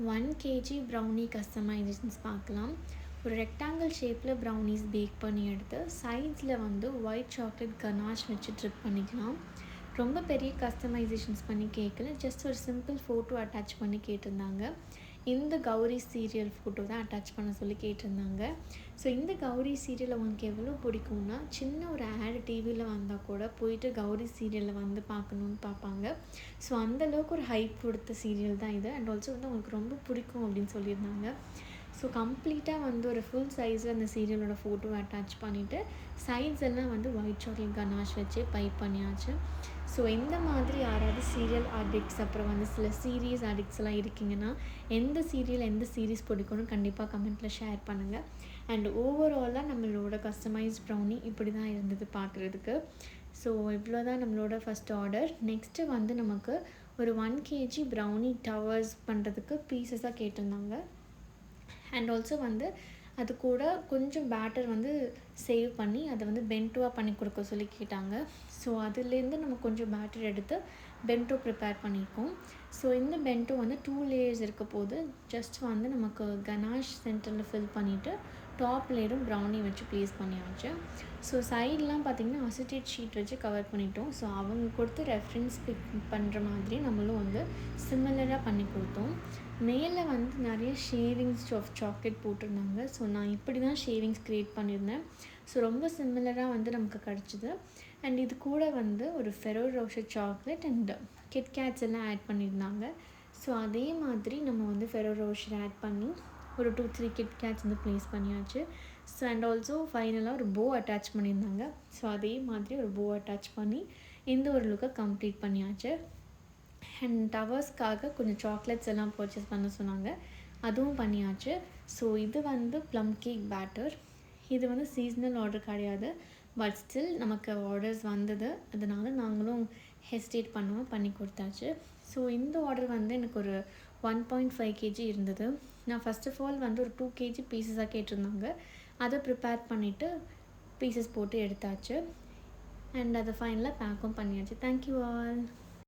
1 kg brownie customisations பார்க்கலாம். ஒரு rectangle ஷேப்பில் ப்ரௌனிஸ் பேக் பண்ணி எடுத்து சைட்ஸில் வந்து ஒயிட் சாக்லேட் கனாஷ் வச்சு ட்ரிப் பண்ணிக்கலாம். ரொம்ப பெரிய கஸ்டமைசேஷன்ஸ் பண்ணி கேட்கல, ஜஸ்ட் ஒரு சிம்பிள் ஃபோட்டோ அட்டாச் பண்ணி கேட்டிருந்தாங்க. இந்த கௌரி சீரியல் ஃபோட்டோ தான் அட்டாச் பண்ண சொல்லி கேட்டிருந்தாங்க. ஸோ இந்த கௌரி சீரியல் அவங்களுக்கு எவ்வளோ பிடிக்கும்னா, சின்ன ஒரு ஆட் டிவியில் வந்தால் கூட போயிட்டு கௌரி சீரியலில் வந்து பார்க்கணுன்னு பார்ப்பாங்க. ஸோ அந்தளவுக்கு ஒரு ஹைப் கொடுத்த சீரியல் தான் இது. அண்ட் ஆல்சோ வந்து அவங்களுக்கு ரொம்ப பிடிக்கும் அப்படின்னு சொல்லியிருந்தாங்க. ஸோ கம்ப்ளீட்டாக வந்து ஒரு ஃபுல் சைஸில் அந்த சீரியலோட ஃபோட்டோ அட்டாச் பண்ணிவிட்டு சைட்ஸ் எல்லாம் வந்து ஒயிட் சாக்லேட் கனாஷ் வச்சு பைப் பண்ணியாச்சு. ஸோ இந்த மாதிரி யாராவது சீரியல் அடிக்ட்ஸ், அப்புறம் வந்து சில சீரீஸ் அடிக்ட்ஸ்லாம் இருக்கீங்கன்னா, எந்த சீரியல் எந்த சீரீஸ் பிடிக்கும்னு கண்டிப்பாக கமெண்ட்டில் ஷேர் பண்ணுங்கள். அண்ட் ஓவராலாக நம்மளோட கஸ்டமைஸ்ட் ப்ரௌனி இப்படி தான் இருந்தது பார்க்குறதுக்கு. ஸோ இவ்வளோ தான் நம்மளோட ஃபஸ்ட் ஆர்டர். நெக்ஸ்ட்டு வந்து நமக்கு ஒரு 1 kg ப்ரௌனி டவர்ஸ் பண்ணுறதுக்கு பீசஸாக கேட்டிருந்தாங்க. அண்ட் ஆல்சோ வந்து அது கூட கொஞ்சம் பேட்டர் வந்து சேவ் பண்ணி அதை வந்து பென்டோவாக பண்ணி கொடுக்க சொல்லி கேட்டாங்க. ஸோ அதுலேருந்து நம்ம கொஞ்சம் பேட்டர் எடுத்து பென்டோ ப்ரிப்பேர் பண்ணியிருக்கோம். ஸோ இந்த பென்டோ வந்து 2 லேயர்ஸ் இருக்க போது ஜஸ்ட் வந்து நமக்கு கனாஷ் சென்டரில் ஃபில் பண்ணிவிட்டு டாப் லேயரும் ப்ரௌனி வச்சு ப்ளேஸ் பண்ணியாச்சு. ஸோ சைட்லாம் பார்த்திங்கன்னா அசிட்டேட் ஷீட் வச்சு கவர் பண்ணிட்டோம். ஸோ அவங்க கொடுத்து ரெஃபரன்ஸ் பிக் பண்ணுற மாதிரி நம்மளும் வந்து சிமிலராக பண்ணி கொடுத்தோம். மேலே வந்து நிறைய ஷேவிங்ஸ் ஆஃப் சாக்லேட் போட்டிருந்தாங்க. ஸோ நான் இப்படி தான் ஷேவிங்ஸ் க்ரியேட் பண்ணியிருந்தேன். ஸோ ரொம்ப சிமிலராக வந்து நமக்கு கிடச்சிது. அண்ட் இது கூட வந்து ஒரு ஃபெரோ ரோஷர் சாக்லேட் அண்ட் கிட்கேட்ஸ் எல்லாம் ஆட் பண்ணியிருந்தாங்க. ஸோ அதே மாதிரி நம்ம வந்து ஃபெரோ ரோஷர் ஆட் பண்ணி ஒரு 2-3 கிட்கேட்ஸ் வந்து ப்ளேஸ் பண்ணியாச்சு. ஸோ அண்ட் ஆல்சோ ஃபைனலாக ஒரு போ அட்டாச் பண்ணியிருந்தாங்க. ஸோ அதே மாதிரி ஒரு போ அட்டாச் பண்ணி இந்த ஒரு லுக்கை கம்ப்ளீட் பண்ணியாச்சு. அண்ட் டவர்ஸ்க்காக கொஞ்சம் சாக்லேட்ஸ் எல்லாம் பர்ச்சேஸ் பண்ண சொன்னாங்க, அதுவும் பண்ணியாச்சு. ஸோ இது வந்து ப்ளம் கேக் பேட்டர். இது வந்து சீஸ்னல் ஆர்டர் கிடையாது, பட் ஸ்டில் நமக்கு ஆர்டர்ஸ் வந்தது, அதனால் நாங்களும் ஹெசிடேட் பண்ணாமல் பண்ணி கொடுத்தாச்சு. ஸோ இந்த ஆர்டர் வந்து எனக்கு ஒரு 1.5 kg இருந்தது. நான் ஃபஸ்ட் ஆஃப் ஆல் வந்து ஒரு 2 kg பீசஸாக கேட்டிருந்தாங்க. அதை ப்ரிப்பேர் பண்ணிவிட்டு பீசஸ் போட்டு எடுத்தாச்சு. அண்ட் அதை ஃபைனலாக பேக்கும் பண்ணியாச்சு. Thank you all.